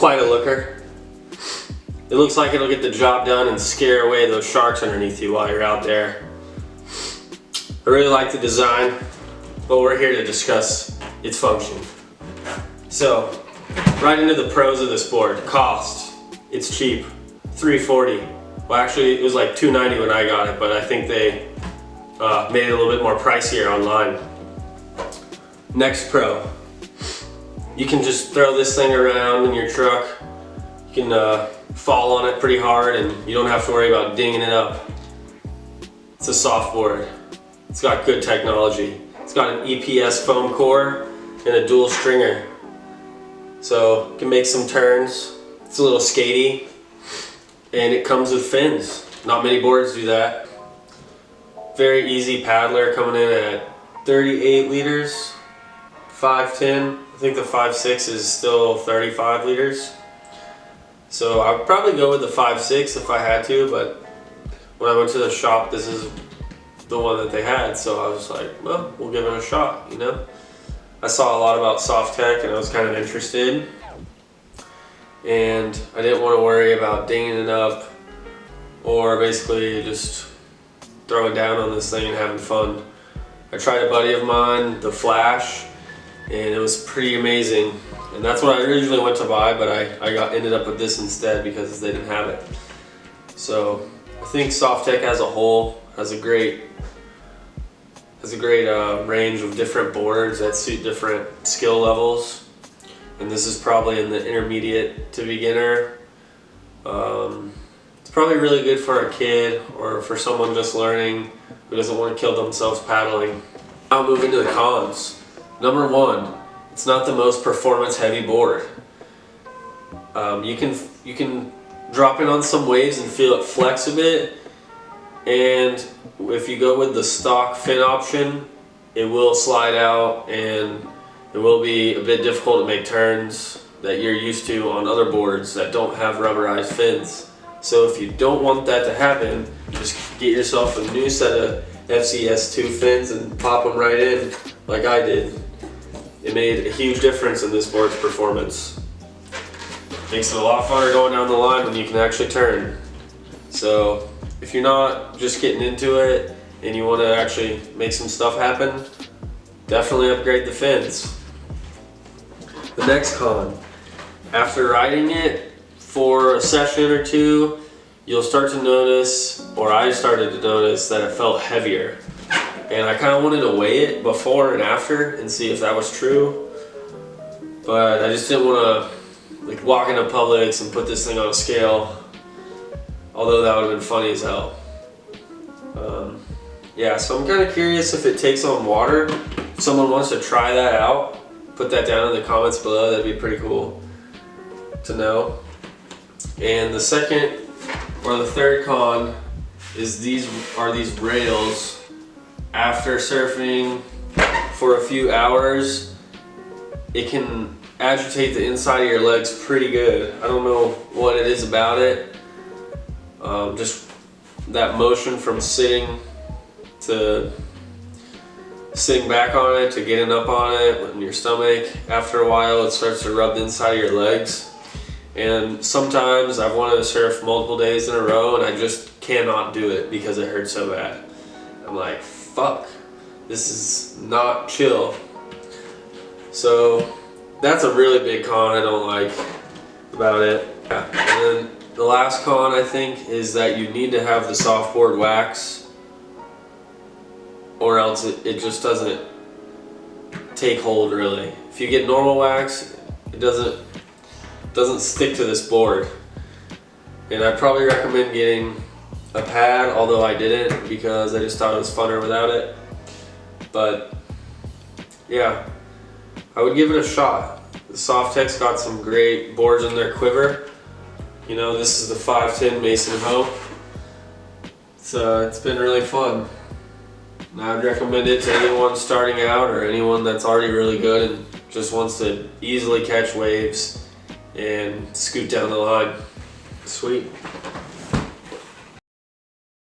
quite a looker. It looks like it'll get the job done and scare away those sharks underneath you while you're out there. I really like the design, but we're here to discuss its function. So, right into the pros of this board. Cost, it's cheap, $340. Well, actually, it was like $290 when I got it, but I think they made it a little bit more pricier online. Next pro, you can just throw this thing around in your truck. You can fall on it pretty hard and you don't have to worry about dinging it up. It's a soft board. It's got good technology. It's got an EPS foam core and a dual stringer. So it can make some turns. It's a little skatey and it comes with fins. Not many boards do that. Very easy paddler, coming in at 38 liters, 5'10". I think the 5'6" is still 35 liters. So I would probably go with the 5'6" if I had to, but when I went to the shop, this is the one that they had, so I was like, well, we'll give it a shot, you know? I saw a lot about Softech and I was kind of interested, and I didn't want to worry about dinging it up or basically just throwing down on this thing and having fun. I tried a buddy of mine, the Flash, and it was pretty amazing. And that's what I originally went to buy, but I ended up with this instead because they didn't have it. So I think Softech as a whole has a great range of different boards that suit different skill levels. And this is probably in the intermediate to beginner. It's probably really good for a kid or for someone just learning who doesn't want to kill themselves paddling. I'll move into the cons. Number one, it's not the most performance heavy board. You can drop in on some waves and feel it flex a bit, and if you go with the stock fin option, it will slide out and it will be a bit difficult to make turns that you're used to on other boards that don't have rubberized fins. So if you don't want that to happen, just get yourself a new set of FCS2 fins and pop them right in like I did. It made a huge difference in this board's performance. Makes it a lot funner going down the line when you can actually turn. So if you're not just getting into it and you want to actually make some stuff happen, definitely upgrade the fins. The next con, after riding it for a session or two, you'll start to notice, or I started to notice, that it felt heavier. And I kind of wanted to weigh it before and after and see if that was true, but I just didn't want to like walk into Publix and put this thing on a scale, although that would have been funny as hell. Yeah, so I'm kind of curious if it takes on water. If someone wants to try that out, put that down in the comments below. That'd be pretty cool to know. And the second or the third con is these rails. After surfing for a few hours, it can agitate the inside of your legs pretty good. I don't know what it is about it. Just that motion from sitting back on it to getting up on it in your stomach. After a while, it starts to rub the inside of your legs. And sometimes I've wanted to surf multiple days in a row and I just cannot do it because it hurts so bad. I'm like, fuck, this is not chill. So that's a really big con I don't like about it. Yeah. And then the last con, I think, is that you need to have the softboard wax, or else it just doesn't take hold really. If you get normal wax, it doesn't stick to this board. And I'd probably recommend getting a pad, although I didn't because I just thought it was funner without it. But yeah, I would give it a shot. The Softech's got some great boards in their quiver. You know, this is the 5'10" Mason Hope. So it's been really fun. And I'd recommend it to anyone starting out or anyone that's already really good and just wants to easily catch waves and scoot down the line. Sweet.